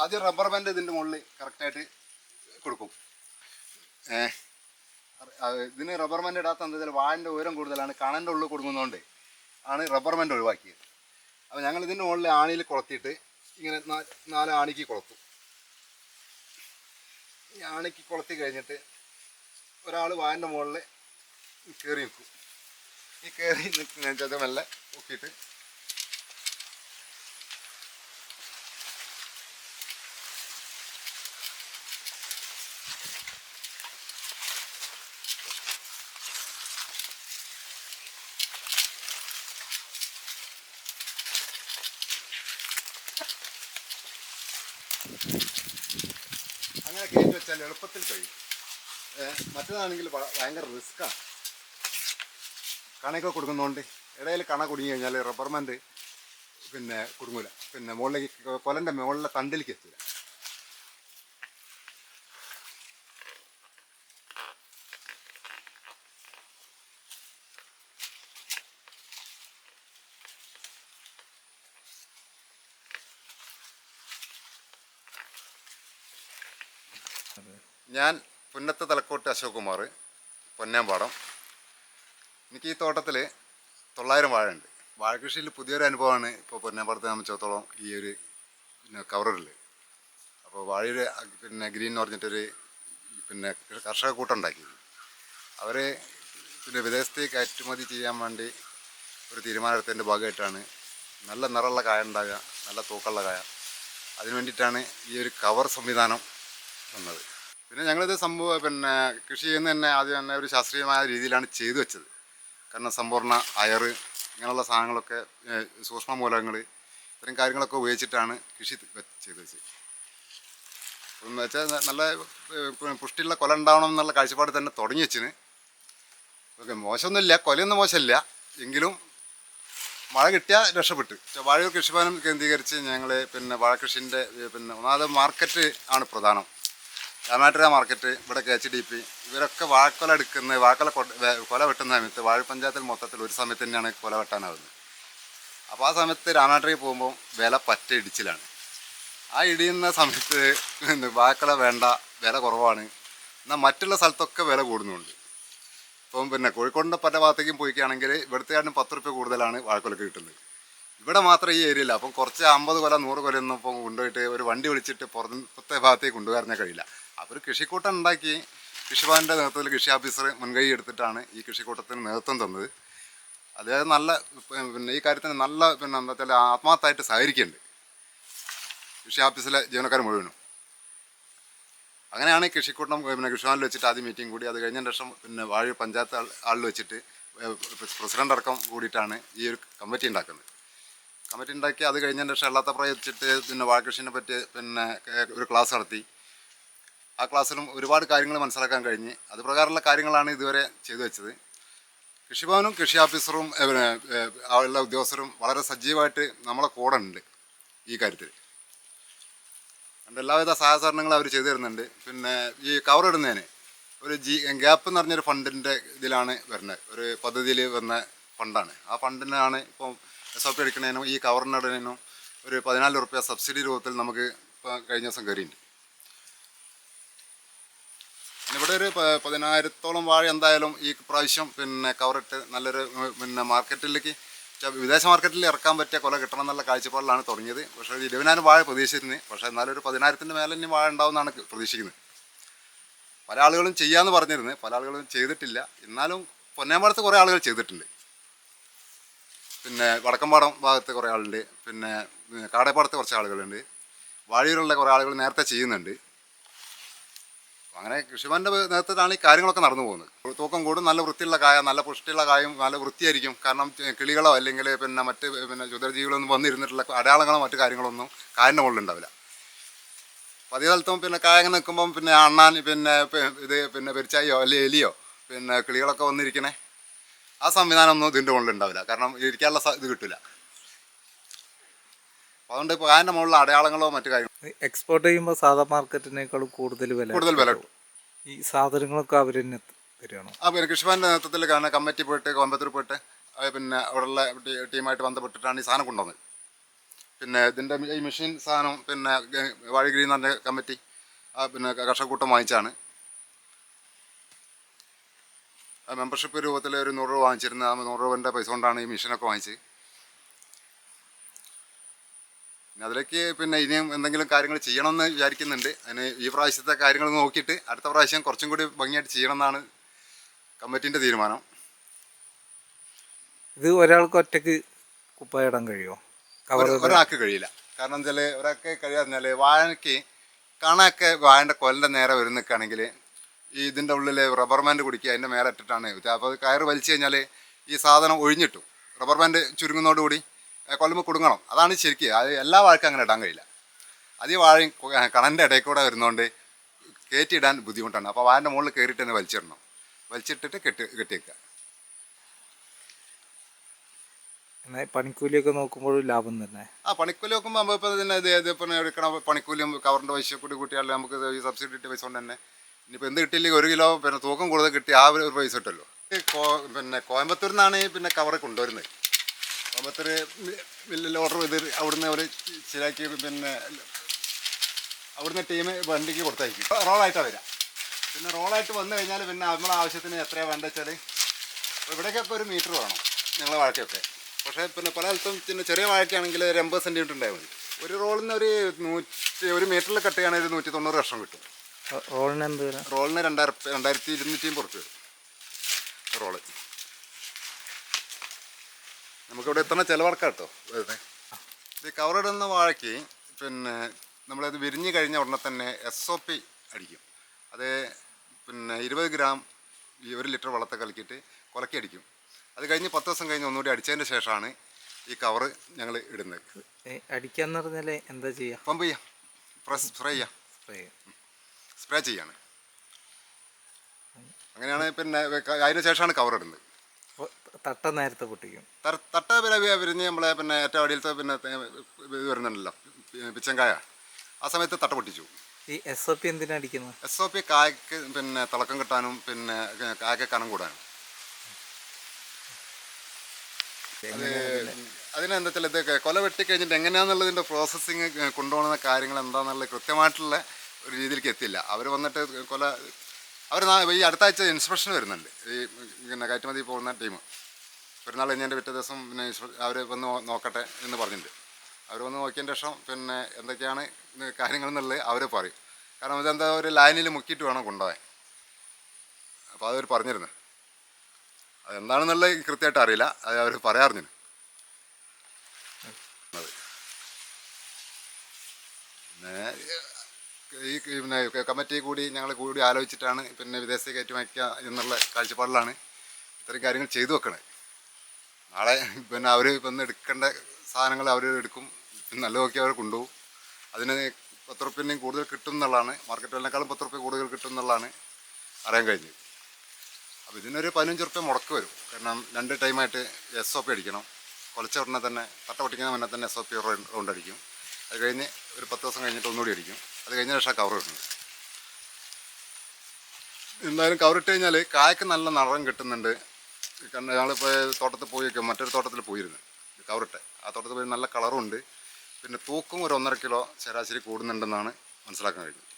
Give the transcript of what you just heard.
ആദ്യം rubber band ഇതിൻ്റെ മുകളിൽ കറക്റ്റായിട്ട് കൊടുക്കും. ഇതിന് റബ്ബർ ബാൻഡ് ഇടാത്ത എന്താ വെച്ചാൽ വാഴൻ്റെ ഉയരം കൂടുതലാണ്, കണൻ്റെ ഉള്ളിൽ കൊടുക്കുന്നതുകൊണ്ട് ആണ് റബ്ബർ ബാൻഡ് ഒഴിവാക്കിയത്. അപ്പോൾ ഞങ്ങൾ ഇതിൻ്റെ മുകളിൽ ആണിയിൽ കൊളുത്തിയിട്ട് ഇങ്ങനെ 4 ആണിക്ക് കൊളുത്തും. ഈ ആണിക്ക് കൊളുത്തി കഴിഞ്ഞിട്ട് ഒരാൾ വാഴൻ്റെ മുകളിൽ കയറി നിൽക്കും. ഈ കയറി നിൽക്കുന്ന മെല്ലെ നോക്കിയിട്ട് അങ്ങനെ കയറ്റി വെച്ചാൽ എളുപ്പത്തിൽ കഴിയും. മറ്റേതാണെങ്കിൽ ഭയങ്കര റിസ്ക്കാണ്. കണയൊക്കെ കൊടുക്കുന്നതുകൊണ്ട് ഇടയിൽ കണ കുടുങ്ങി കഴിഞ്ഞാൽ റബ്ബർ ബാൻഡ് പിന്നെ കുടുങ്ങൂല, പിന്നെ മുകളിലേക്ക് കൊലൻ്റെ മുകളിലെ തണ്ടിലേക്ക് എത്തില്ല. ഞാൻ പുന്നത്ത് തലക്കോട്ട് അശോക് കുമാർ, പൊന്നാമ്പാടം. എനിക്ക് ഈ തോട്ടത്തിൽ 900 വാഴയുണ്ട്. വാഴ കൃഷിയിൽ പുതിയൊരു അനുഭവമാണ് ഇപ്പോൾ പൊന്നാമ്പാടത്തെ സംബന്ധിച്ചിടത്തോളം ഈ ഒരു കവറിൽ. അപ്പോൾ വാഴയുടെ ഗ്രീൻ എന്ന് പറഞ്ഞിട്ടൊരു കർഷക കൂട്ടുണ്ടാക്കി. അവർ വിദേശത്തേക്ക് കയറ്റുമതി ചെയ്യാൻ വേണ്ടി ഒരു തീരുമാനമെടുത്തതിൻ്റെ ഭാഗമായിട്ടാണ് നല്ല നിറമുള്ള കായ ഉണ്ടാകുക, നല്ല തൂക്കമുള്ള കായ. അതിന് വേണ്ടിയിട്ടാണ് ഈ ഒരു കവർ സംവിധാനം വന്നത്. പിന്നെ ഞങ്ങളിത് കൃഷി ചെയ്യുന്ന തന്നെ ആദ്യം തന്നെ ഒരു ശാസ്ത്രീയമായ രീതിയിലാണ് ചെയ്തു വെച്ചത്. കാരണം സമ്പൂർണ്ണ അയർ ഇങ്ങനെയുള്ള സാധനങ്ങളൊക്കെ, സൂക്ഷ്മ മൂലകങ്ങൾ, ഇത്തരം കാര്യങ്ങളൊക്കെ ഉപയോഗിച്ചിട്ടാണ് കൃഷി ചെയ്തു വെച്ചത്. എന്ന് വെച്ചാൽ നല്ല പുഷ്ടിയുള്ള കൊല ഉണ്ടാവണം എന്നുള്ള കാഴ്ചപ്പാട് തന്നെ തുടങ്ങി വെച്ചിന്. ഓക്കെ, മോശമൊന്നുമില്ല, കൊലയൊന്നും മോശമില്ല, എങ്കിലും മഴ കിട്ടിയാൽ രക്ഷപ്പെട്ട്. വാഴ കൃഷിഭവനം കേന്ദ്രീകരിച്ച് ഞങ്ങൾ വാഴ കൃഷിൻ്റെ ഒന്നാമത് മാർക്കറ്റ് ആണ് പ്രധാനം. രാമാട്ടുര മാർക്കറ്റ്, ഇവിടെ KHDP, ഇവരൊക്കെ വാഴക്കൊല എടുക്കുന്ന കൊല വെട്ടുന്ന സമയത്ത് വാഴ പഞ്ചായത്തിൽ മൊത്തത്തിൽ ഒരു സമയത്ത് തന്നെയാണ് കൊല വെട്ടാനാവുന്നത്. അപ്പോൾ ആ സമയത്ത് രാമാട്ടുരയിൽ പോകുമ്പോൾ വില പറ്റ ഇടിച്ചിലാണ്. ആ ഇടിയുന്ന സമയത്ത് വാഴക്കൊല വേണ്ട, വില കുറവാണ്. എന്നാൽ മറ്റുള്ള സ്ഥലത്തൊക്കെ വില കൂടുന്നുണ്ട്. ഇപ്പം കോഴിക്കോടിൻ്റെ പല ഭാഗത്തേക്കും പോയിക്കുകയാണെങ്കിൽ ഇവിടുത്തെക്കാട്ടും 10 രൂപ കൂടുതലാണ് വാഴക്കൊലക്ക് കിട്ടുന്നത്. ഇവിടെ മാത്രം ഈ ഏരിയയില്ല. അപ്പം കുറച്ച് 50 കൊല 100 കൊലയൊന്നും ഇപ്പം കൊണ്ടുപോയിട്ട് ഒരു വണ്ടി വിളിച്ചിട്ട് പുറത്തെ ഭാഗത്തേക്ക് കൊണ്ടുവരാൻ കഴിയില്ല. അവർ കൃഷിക്കൂട്ടം ഉണ്ടാക്കി, കൃഷിഭവൻ്റെ നേതൃത്വത്തിൽ കൃഷി ഓഫീസർ മുൻകൈ എടുത്തിട്ടാണ് ഈ കൃഷിക്കൂട്ടത്തിന് നേതൃത്വം തന്നത്. അദ്ദേഹം നല്ല ഈ കാര്യത്തിന് നല്ല എന്താ വെച്ചാൽ ആത്മാർത്ഥമായിട്ട് സഹകരിക്കുന്നുണ്ട് കൃഷി ഓഫീസിലെ ജീവനക്കാർ മുഴുവനും. അങ്ങനെയാണ് ഈ കൃഷിക്കൂട്ടം കൃഷിഭവനിൽ വെച്ചിട്ട് ആദ്യം മീറ്റിംഗ് കൂടി. അത് കഴിഞ്ഞതിന് ശേഷം വാഴ പഞ്ചായത്ത് ആളിൽ വെച്ചിട്ട് പ്രസിഡന്റ് അടക്കം കൂടിയിട്ടാണ് ഈ ഒരു കമ്മിറ്റി ഉണ്ടാക്കുന്നത്. കമ്മിറ്റി ഉണ്ടാക്കി അത് കഴിഞ്ഞതിന് ശേഷം എല്ലാത്തപ്പുറം വെച്ചിട്ട് വാഴ കൃഷിനെ പറ്റി ഒരു ക്ലാസ് നടത്തി. ആ ക്ലാസ്സിലും ഒരുപാട് കാര്യങ്ങൾ മനസ്സിലാക്കാൻ കഴിഞ്ഞ് അത് പ്രകാരമുള്ള കാര്യങ്ങളാണ് ഇതുവരെ ചെയ്തു വെച്ചത്. കൃഷിഭവനും കൃഷി ഓഫീസറും ഉള്ള ഉദ്യോഗസ്ഥരും വളരെ സജീവമായിട്ട് നമ്മളെ കൂടെ ഉണ്ട് ഈ കാര്യത്തിൽ. എല്ലാവിധ സഹകരണങ്ങളും അവർ ചെയ്തു തരുന്നുണ്ട്. ഈ കവർ ഇടുന്നതിന് ഒരു ഗ്യാപ്പ് എന്ന് പറഞ്ഞൊരു ഫണ്ടിൻ്റെ ഇതിലാണ് വരുന്നത്, ഒരു പദ്ധതിയിൽ വരുന്ന ഫണ്ടാണ്. ആ ഫണ്ടിനാണ് ഇപ്പം SOP എടുക്കുന്നതിനും ഈ കവറിനിടുന്നതിനും ഒരു 14 രൂപ സബ്സിഡി രൂപത്തിൽ നമുക്ക് ഇപ്പോൾ കഴിഞ്ഞ ദിവസം കയറിയിട്ടുണ്ട്. ഇവിടെ ഒരു 10,000-ഓളം വാഴ എന്തായാലും ഈ പ്രാവശ്യം കവറിട്ട് നല്ലൊരു മാർക്കറ്റിലേക്ക്, വിദേശ മാർക്കറ്റിൽ ഇറക്കാൻ പറ്റിയ കൊല കിട്ടണം എന്നുള്ള കാഴ്ചപ്പാടിലാണ് തുടങ്ങിയത്. പക്ഷേ ഒരു 20,000 വാഴ പ്രതീക്ഷിച്ചിരുന്നു. പക്ഷേ എന്നാലും ഒരു 10,000-ൻ്റെ മേലെ ഇനി വാഴ ഉണ്ടാവുമെന്നാണ് പ്രതീക്ഷിക്കുന്നത്. പല ആളുകളും ചെയ്യാമെന്ന് പറഞ്ഞിരുന്നു, പല ആളുകളും ചെയ്തിട്ടില്ല. എന്നാലും പൊന്നാമ്പാടത്ത് കുറേ ആളുകൾ ചെയ്തിട്ടുണ്ട്. വടക്കമ്പാടം ഭാഗത്ത് കുറേ ആളുണ്ട്, കാടേപ്പാടത്ത് കുറച്ച് ആളുകളുണ്ട്, വാഴയൂരുള്ള കുറേ ആളുകൾ നേരത്തെ ചെയ്യുന്നുണ്ട്. അങ്ങനെ കൃഷിഭവൻ്റെ നേതൃത്വത്തിലാണ് ഈ കാര്യങ്ങളൊക്കെ നടന്നു പോകുന്നത്. തൂക്കം കൂടും, നല്ല വൃത്തിയുള്ള കായ, നല്ല പുഷ്ടിയുള്ള കായും നല്ല വൃത്തിയായിരിക്കും. കാരണം കിളികളോ അല്ലെങ്കിൽ മറ്റ് ക്ഷുദ്രജീവികളൊന്നും വന്നിരുന്നിട്ടുള്ള അടയാളങ്ങളോ മറ്റു കാര്യങ്ങളൊന്നും കായൻ്റെ മുകളിലുണ്ടാവില്ല. പതിവ് സ്ഥലത്തും കായ അങ്ങനെ നിൽക്കുമ്പം അണ്ണാൻ ഇത് പെരിച്ചായോ അല്ലെങ്കിൽ എലിയോ കിളികളൊക്കെ വന്നിരിക്കണേ, ആ സംവിധാനമൊന്നും ഇതിൻ്റെ മുകളിലുണ്ടാവില്ല. കാരണം ഇരിക്കാനുള്ള ഇത് കിട്ടില്ല. അതുകൊണ്ട് ഇപ്പോൾ കായൻ്റെ മുകളിൽ അടയാളങ്ങളോ മറ്റു കാര്യങ്ങളോ. എക്സ്പോർട്ട് ചെയ്യുമ്പോൾ സാധാ മാർക്കറ്റിനേക്കാളും കൂടുതൽ വില കിട്ടും. ഈ സാധനങ്ങളൊക്കെ അവർ തന്നെ തരികയാണോ? കൃഷിഭവൻ്റെ നേതൃത്വത്തിൽ കമ്മിറ്റി പോയിട്ട് കോയമ്പത്തൂർ പോയിട്ട് അവിടെയുള്ള ടീമായിട്ട് ബന്ധപ്പെട്ടിട്ടാണ് ഈ സാധനം കൊണ്ടുവന്നത്. പിന്നെ ഇതിൻ്റെ ഈ മെഷീൻ സാധനം പിന്നെ വാഴഗിരി എന്ന് പറഞ്ഞ കമ്മിറ്റി പിന്നെ കർഷകക്കൂട്ടം വാങ്ങിച്ചാണ്. മെമ്പർഷിപ്പ് രൂപത്തിൽ ഒരു 100 രൂപ വാങ്ങിച്ചിരുന്ന ആ 100 രൂപേൻ്റെ പൈസ കൊണ്ടാണ് ഈ മെഷീനൊക്കെ വാങ്ങിച്ചത്. പിന്നെ അതിലേക്ക് പിന്നെ ഇനിയും എന്തെങ്കിലും കാര്യങ്ങൾ ചെയ്യണമെന്ന് വിചാരിക്കുന്നുണ്ട്. അതിന് ഈ പ്രാവശ്യത്തെ കാര്യങ്ങൾ നോക്കിയിട്ട് അടുത്ത പ്രാവശ്യം കുറച്ചും കൂടി ഭംഗിയായിട്ട് ചെയ്യണമെന്നാണ് കമ്മിറ്റീൻ്റെ തീരുമാനം. ഇത് ഒരാൾക്ക് ഒറ്റയ്ക്ക് കുപ്പായിടാൻ കഴിയുമോ? ഒരാൾക്ക് കഴിയില്ല. കാരണം വെച്ചാൽ ഒരാൾക്ക് കഴിയാന്ന് പറഞ്ഞാൽ വാഴയ്ക്ക് കണയൊക്കെ വാഴൻ്റെ കൊല്ലൻ്റെ നേരെ വരും നിൽക്കുകയാണെങ്കിൽ ഈ ഇതിൻ്റെ ഉള്ളിൽ റബ്ബർ ബാൻഡ് കുടിക്കുക അതിൻ്റെ മേലെ ഇട്ടിട്ടാണ്. അപ്പോൾ അത് കയറ് വലിച്ചു കഴിഞ്ഞാൽ ഈ സാധനം ഒഴിഞ്ഞിട്ടു. Rubber band ചുരുങ്ങുന്നതോടുകൂടി കൊല്ലുമ്പോൾ കുടുങ്ങണം. അതാണ് ശരിക്കും. അത് എല്ലാ വാഴയ്ക്കും അങ്ങനെ ഇടാൻ കഴിയില്ല. അത് ഈ വാഴയും കണൻ്റെ ഇടയിൽ കൂടെ വരുന്നതുകൊണ്ട് കയറ്റിയിടാൻ ബുദ്ധിമുട്ടാണ്. അപ്പോൾ വാഴൻ്റെ മുകളിൽ കയറിയിട്ട് തന്നെ വലിച്ചിടണം. വലിച്ചിട്ടിട്ട് കെട്ടിവെക്കുക. എന്നാൽ പണിക്കൂലിയൊക്കെ നോക്കുമ്പോഴും ലാഭം തന്നെ. പണിക്കൂലി നോക്കുമ്പോൾ നമ്മൾ ഇപ്പോൾ ഇതിനെ ഇതിപ്പോൾ എടുക്കണ പണിക്കൂലിയും കവറിൻ്റെ പൈസ കൂടി കൂട്ടിയാൽ നമുക്ക് ഈ സബ്സിഡി കിട്ടിയ പൈസ കൊണ്ട് തന്നെ ഇനിയിപ്പോൾ എന്ത് കിട്ടിയില്ലെങ്കിൽ 1 കിലോ പിന്നെ തൂക്കം കൂടുതൽ കിട്ടി ആ ഒരു പൈസ കിട്ടുമല്ലോ. പിന്നെ കോയമ്പത്തൂരിൽ നിന്നാണ് പിന്നെ കവറ് കൊണ്ടുവരുന്നത്. കോയമ്പത്തൂർ മില്ലിൽ ഓർഡർ ചെയ്ത് അവിടുന്ന് അവർ ശരിയാക്കി പിന്നെ അവിടുന്ന് ടീം വണ്ടിക്ക് കൊടുത്തയക്കും. റോളായിട്ടാണ് വരിക. പിന്നെ റോളായിട്ട് വന്നു കഴിഞ്ഞാൽ പിന്നെ നമ്മളെ ആവശ്യത്തിന് എത്രയാണ് വേണ്ടത് വെച്ചാൽ ഇവിടേക്കൊക്കെ ഒരു മീറ്റർ വേണം ഞങ്ങളെ വാഴയ്ക്കൊക്കെ. പക്ഷേ പിന്നെ പല സ്ഥലത്തും പിന്നെ ചെറിയ വാഴയ്ക്കാണെങ്കിൽ ഒരു 80 സെൻറ്റിമീറ്റർ ഉണ്ടായാൽ മതി. ഒരു റോളിന് ഒരു മീറ്ററിൽ കട്ട് ചെയ്യുകയാണെങ്കിൽ 190 വർഷം കിട്ടും. റോളിന് എന്ത്? റോളിന് 2250 വരും റോള്. നമുക്കിവിടെ എത്തണ ചിലവടക്കാം കേട്ടോ. ഇത് കവറിടുന്ന വാഴയ്ക്ക് പിന്നെ നമ്മളത് വിരിഞ്ഞ് കഴിഞ്ഞ ഉടനെ തന്നെ SOP അടിക്കും. അത് പിന്നെ 20 ഗ്രാം 1 ലിറ്റർ വെള്ളത്തെ കലക്കിയിട്ട് കുലക്കി അടിക്കും. അത് കഴിഞ്ഞ് 10 ദിവസം കഴിഞ്ഞ് ഒന്നുകൂടി അടിച്ചതിൻ്റെ ശേഷമാണ് ഈ കവറ് ഞങ്ങൾ ഇടുന്നത്. അടിക്കാന്ന് പറഞ്ഞാൽ എന്താ ചെയ്യുക? പമ്പ് ചെയ്യാം, സ്പ്രേ ചെയ്യാണ്. അങ്ങനെയാണ്. പിന്നെ അതിന് ശേഷമാണ് കവർ ഇടുന്നത്. തട്ട നേരത്തെ പൊട്ടിക്കും. തട്ട വിരിഞ്ഞ് നമ്മളെ പിന്നെ ഏറ്റവും അടിയിലത്തെ പിന്നെ ഇത് വരുന്നുണ്ടല്ലോ പിച്ചങ്കായ, ആ സമയത്ത് തട്ട പൊട്ടിച്ചു. ഈ SOP എന്തിനാ അടിക്കുന്നത്? SOP കായക്ക് പിന്നെ തിളക്കം കിട്ടാനും പിന്നെ കായക്ക് കനം കൂടാനും. അതിനെന്താ വെച്ചാൽ ഇത് കൊല വെട്ടിക്കഴിഞ്ഞിട്ട് എങ്ങനെയാണെന്നുള്ളതിൻ്റെ പ്രോസസ്സിങ് കൊണ്ടുപോകുന്ന കാര്യങ്ങൾ എന്താണെന്നുള്ള കൃത്യമായിട്ടുള്ള ഒരു രീതിയിലേക്ക് എത്തില്ല. അവർ വന്നിട്ട് അവർ ഈ അടുത്ത ആഴ്ച ഇൻസ്പെക്ഷൻ വരുന്നുണ്ട്. ഈ പിന്നെ കയറ്റുമതി പോകുന്ന ടീം പെരുന്നാൾ കഴിഞ്ഞതിൻ്റെ പിറ്റേ ദിവസം പിന്നെ അവർ വന്ന് നോക്കട്ടെ എന്ന് പറഞ്ഞിട്ടുണ്ട്. അവർ വന്ന് നോക്കിയതിൻ്റെ ശേഷം പിന്നെ എന്തൊക്കെയാണ് കാര്യങ്ങളെന്നുള്ളത് അവർ പറയും. കാരണം ഇതെന്താ ഒരു ലൈനിൽ മുക്കിയിട്ട് വേണം കൊണ്ടുപോകാൻ. അപ്പോൾ അതവർ പറഞ്ഞിരുന്നു. അതെന്താണെന്നുള്ളത് കൃത്യമായിട്ട് അറിയില്ല. അത് അവർ പറയാറിഞ്ഞു. പിന്നെ ഈ കമ്മിറ്റി കൂടി ഞങ്ങൾ കൂടി ആലോചിച്ചിട്ടാണ് പിന്നെ വിദേശത്തേക്ക് കയറ്റി വയ്ക്കുക എന്നുള്ള കാഴ്ചപ്പാടിലാണ് ഇത്രയും കാര്യങ്ങൾ ചെയ്തു വെക്കണത്. നാളെ പിന്നെ അവർ വന്ന് എടുക്കേണ്ട സാധനങ്ങൾ അവർ എടുക്കും. നല്ല നോക്കി അവർ കൊണ്ടുപോകും. അതിന് 10 റുപ്യൻ്റെയും കൂടുതൽ കിട്ടും എന്നുള്ളതാണ്. മാർക്കറ്റ് വിലനേക്കാളും 10 റുപ്യ കൂടുതൽ കിട്ടും എന്നുള്ളതാണ് അറിയാൻ കഴിഞ്ഞത്. അപ്പോൾ ഇതിനൊരു 15 റുപ്യ മുടക്ക് വരും. കാരണം 2 ടൈമായിട്ട് SOP അടിക്കണം. കുലച്ച ഉടനെ തന്നെ തട്ട പൊട്ടിക്കുന്ന മുന്നേ തന്നെ SOP റൗണ്ട് അടിക്കും. അത് കഴിഞ്ഞ് ഒരു 10 ദിവസം കഴിഞ്ഞിട്ട് ഒന്നുകൂടി അടിക്കും. അത് കഴിഞ്ഞ ശേഷം കവർ ഇടുന്നത്. എന്തായാലും കവറിട്ട് കഴിഞ്ഞാൽ കായ്ക്ക് നല്ല നിറം കിട്ടുന്നുണ്ട്. കാരണം ഞങ്ങളിപ്പോൾ തോട്ടത്തിൽ പോയി മറ്റൊരു തോട്ടത്തിൽ പോയിരുന്നു കവറിട്ട്. ആ തോട്ടത്തിൽ പോയി നല്ല കളറും ഉണ്ട്. പിന്നെ തൂക്കം ഒരു 1.5 കിലോ ശരാശരി കൂടുന്നുണ്ടെന്നാണ് മനസ്സിലാക്കാൻ കഴിയുന്നത്.